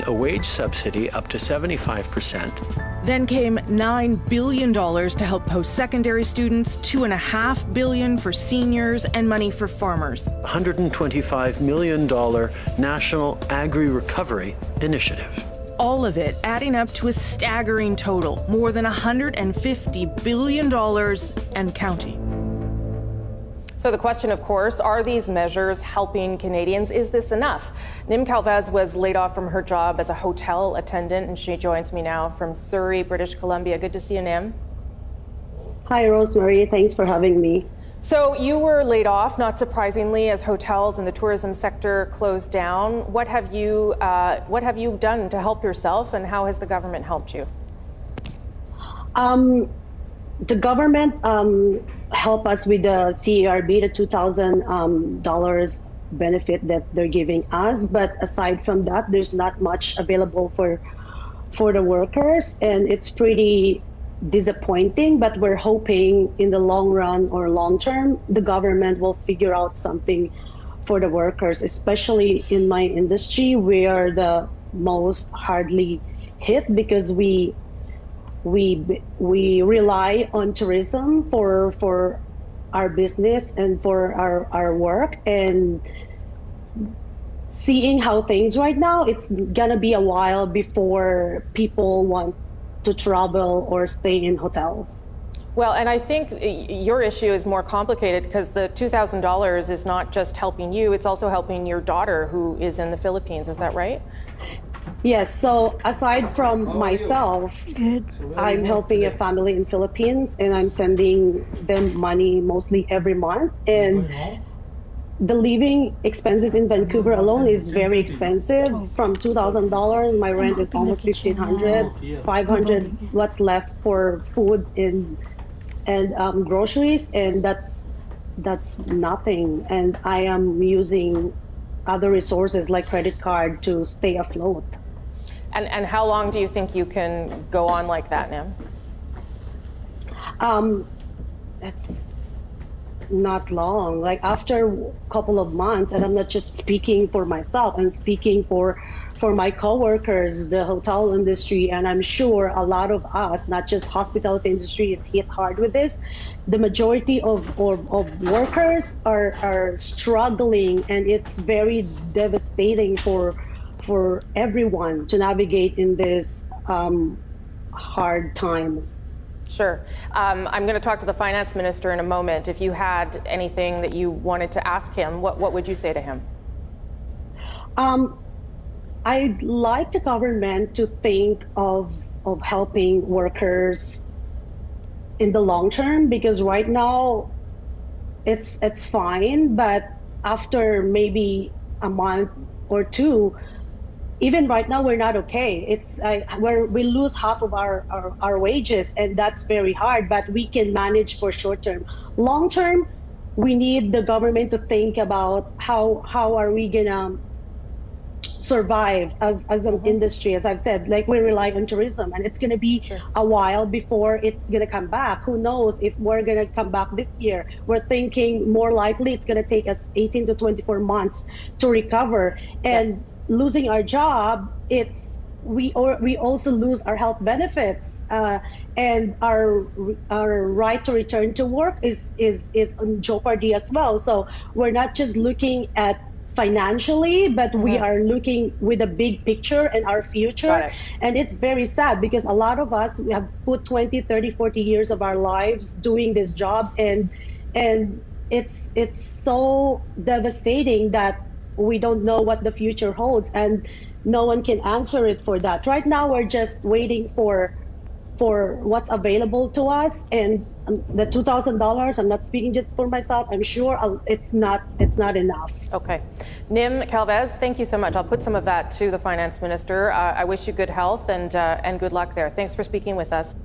a wage subsidy up to 75%. Then came $9 billion to help post-secondary students, $2.5 billion for seniors, and money for farmers. $125 million National Agri-Recovery Initiative. All of it adding up to a staggering total, more than $150 billion and counting. So the question, of course, are these measures helping Canadians? Is this enough? Nim Calvez was laid off from her job as a hotel attendant, and she joins me now from Surrey, British Columbia. Good to see you, Nim. Hi, Rosemary. Thanks for having me. So you were laid off, not surprisingly, as hotels and the tourism sector closed down. What have you done to help yourself, and how has the government helped you? The government helped us with the CERB, the $2,000 benefit that they're giving us. But aside from that, there's not much available for the workers, and it's pretty disappointing. But we're hoping in the long run or long term, the government will figure out something for the workers, especially in my industry. We are the most hardly hit because we rely on tourism for our business and for our work. And seeing how things right now, it's gonna be a while before people want to travel or stay in hotels. Well, and I think your issue is more complicated because the $2,000 is not just helping you, it's also helping your daughter who is in the Philippines. Is that right? Yes, so aside from myself, I'm helping a family in Philippines, and I'm sending them money mostly every month. And the living expenses in Vancouver alone is very expensive. From $2,000, my rent is almost $1,500, $500 what's left for food and groceries, and that's nothing. And I am using other resources like credit card to stay afloat. And how long do you think you can go on like that, Nim? That's not long. Like after a couple of months, and I'm not just speaking for myself, I'm speaking for my coworkers, the hotel industry, and I'm sure a lot of us, not just hospitality industry, is hit hard with this. The majority of workers are struggling, and it's very devastating for everyone to navigate in this hard times. Sure. I'm going to talk to the finance minister in a moment. If you had anything that you wanted to ask him, what would you say to him? I'd like the government to think of helping workers in the long term, because right now it's fine, but after maybe a month or two, even right now, we're not okay. It's we lose half of our wages, and that's very hard, but we can manage for short term. Long term, we need the government to think about how are we gonna survive as an industry. As I've said, like, we rely on tourism, and it's gonna be a while before it's gonna come back. Who knows if we're gonna come back this year? We're thinking more likely it's gonna take us 18 to 24 months to recover. And losing our job, we also lose our health benefits, and our right to return to work is in jeopardy as well. So we're not just looking at financially, but we are looking with a big picture and our future. And it's very sad because a lot of us, we have put 20, 30, 40 years of our lives doing this job, and it's so devastating that we don't know what the future holds, and no one can answer it for that. Right now, we're just waiting for what's available to us, and the $2,000. I'm not speaking just for myself. I'm sure it's not enough. Okay, Nim Calvez, thank you so much. I'll put some of that to the finance minister. I wish you good health and good luck there. Thanks for speaking with us.